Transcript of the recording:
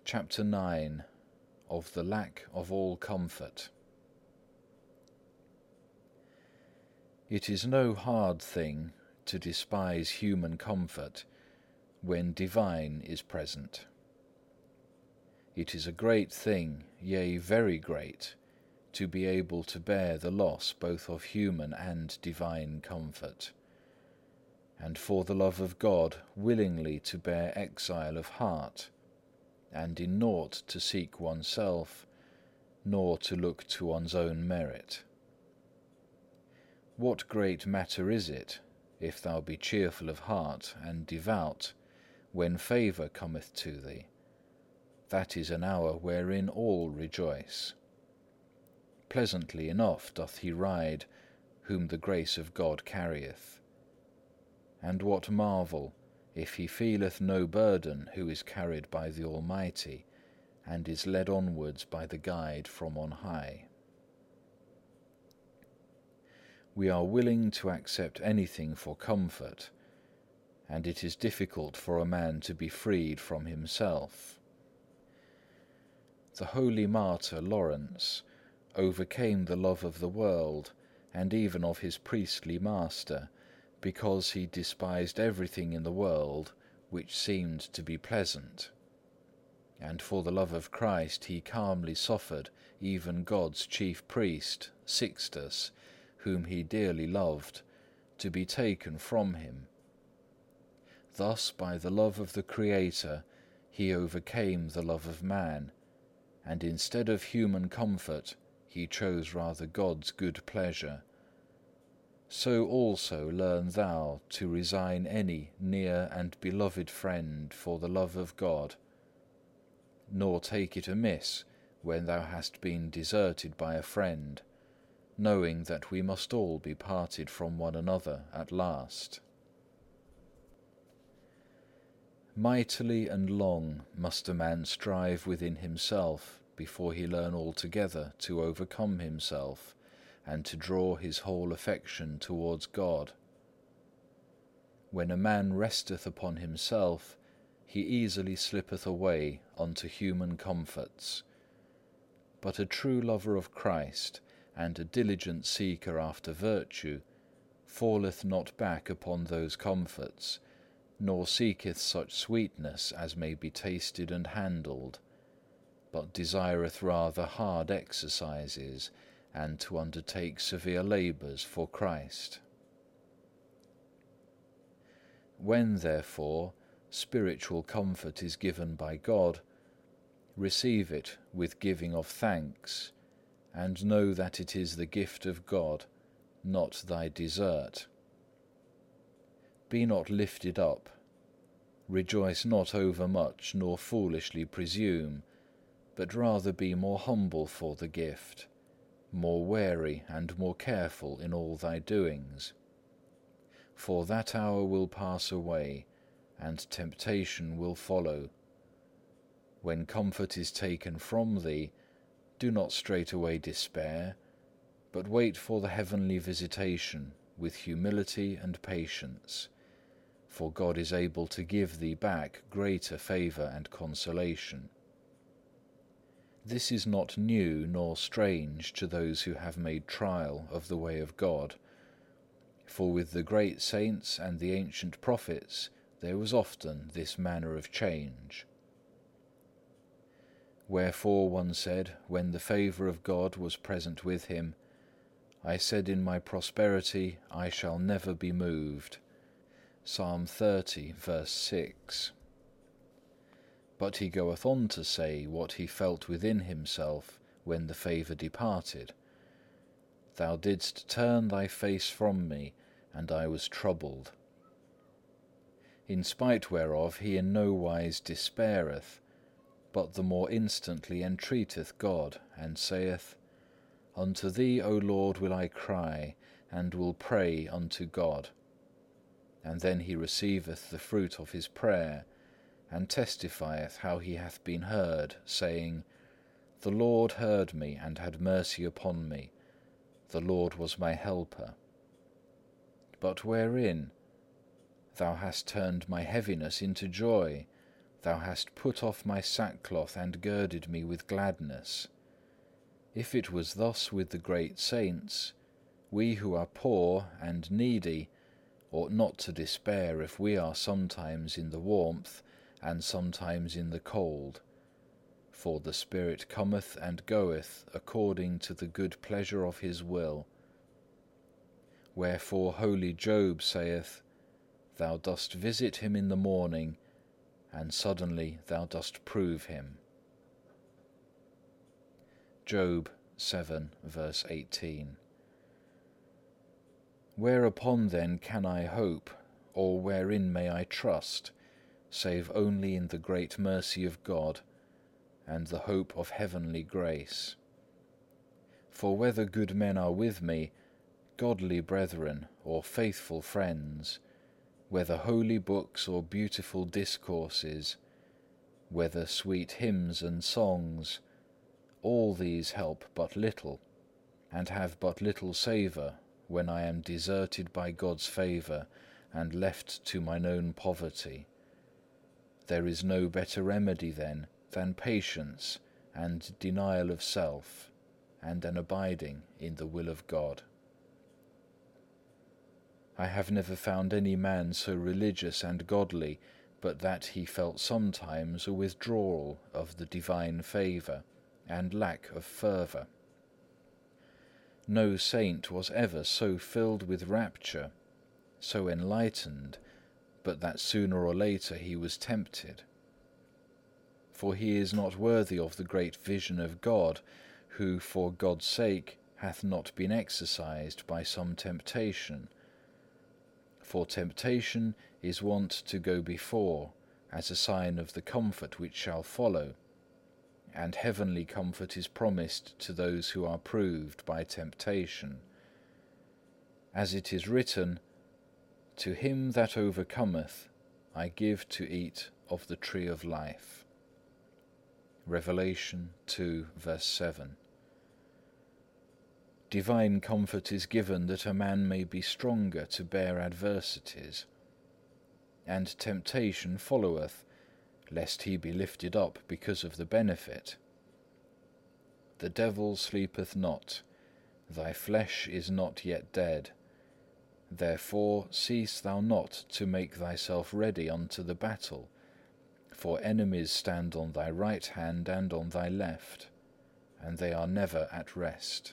Chapter 9. Of the lack of all comfort. It is no hard thing to despise human comfort when divine is present. It is a great thing, yea, very great, to be able to bear the loss both of human and divine comfort, and for the love of God willingly to bear exile of heart, and in naught to seek oneself, nor to look to one's own merit. What great matter is it, if thou be cheerful of heart and devout, when favour cometh to thee? That is an hour wherein all rejoice. Pleasantly enough doth he ride, whom the grace of God carrieth. And what marvel, if he feeleth no burden who is carried by the Almighty, and is led onwards by the guide from on high. We are willing to accept anything for comfort, and it is difficult for a man to be freed from himself. The holy martyr Lawrence overcame the love of the world and even of his priestly master, because he despised everything in the world which seemed to be pleasant. And for the love of Christ he calmly suffered even God's chief priest, Sixtus, whom he dearly loved, to be taken from him. Thus by the love of the Creator he overcame the love of man, and instead of human comfort he chose rather God's good pleasure. So also learn thou to resign any near and beloved friend for the love of God, nor take it amiss when thou hast been deserted by a friend, knowing that we must all be parted from one another at last. Mightily and long must a man strive within himself before he learn altogether to overcome himself, and to draw his whole affection towards God. When a man resteth upon himself, he easily slippeth away unto human comforts. But a true lover of Christ, and a diligent seeker after virtue, falleth not back upon those comforts, nor seeketh such sweetness as may be tasted and handled, but desireth rather hard exercises, and to undertake severe labours for Christ. When, therefore, spiritual comfort is given by God, receive it with giving of thanks, and know that it is the gift of God, not thy desert. Be not lifted up, rejoice not overmuch, nor foolishly presume, but rather be more humble for the gift, more wary and more careful in all thy doings. For that hour will pass away, and temptation will follow. When comfort is taken from thee, do not straightway despair, but wait for the heavenly visitation with humility and patience, for God is able to give thee back greater favour and consolation. This is not new nor strange to those who have made trial of the way of God, for with the great saints and the ancient prophets there was often this manner of change. Wherefore one said, when the favour of God was present with him, I said in my prosperity, I shall never be moved. Psalm 30, verse 6. But he goeth on to say what he felt within himself when the favour departed. Thou didst turn thy face from me, and I was troubled. In spite whereof he in no wise despaireth, but the more instantly entreateth God, and saith, Unto thee, O Lord, will I cry, and will pray unto God. And then he receiveth the fruit of his prayer, and testifieth how he hath been heard, saying, The Lord heard me, and had mercy upon me. The Lord was my helper. But wherein? Thou hast turned my heaviness into joy, Thou hast put off my sackcloth and girded me with gladness. If it was thus with the great saints, we who are poor and needy ought not to despair if we are sometimes in the warmth and sometimes in the cold. For the Spirit cometh and goeth according to the good pleasure of his will. Wherefore holy Job saith, Thou dost visit him in the morning, and suddenly thou dost prove him. Job 7, verse 18. Whereupon then can I hope, or wherein may I trust, save only in the great mercy of God, and the hope of heavenly grace? For whether good men are with me, godly brethren, or faithful friends, whether holy books or beautiful discourses, whether sweet hymns and songs, all these help but little, and have but little savour when I am deserted by God's favour and left to mine own poverty. There is no better remedy then than patience and denial of self, and an abiding in the will of God. I have never found any man so religious and godly, but that he felt sometimes a withdrawal of the divine favour, and lack of fervour. No saint was ever so filled with rapture, so enlightened, but that sooner or later he was tempted. For he is not worthy of the great vision of God, who for God's sake hath not been exercised by some temptation. For temptation is wont to go before, as a sign of the comfort which shall follow, and heavenly comfort is promised to those who are proved by temptation. As it is written, To him that overcometh I give to eat of the tree of life. Revelation 2, verse 7. Divine comfort is given that a man may be stronger to bear adversities. And temptation followeth, lest he be lifted up because of the benefit. The devil sleepeth not, thy flesh is not yet dead. Therefore cease thou not to make thyself ready unto the battle, for enemies stand on thy right hand and on thy left, and they are never at rest.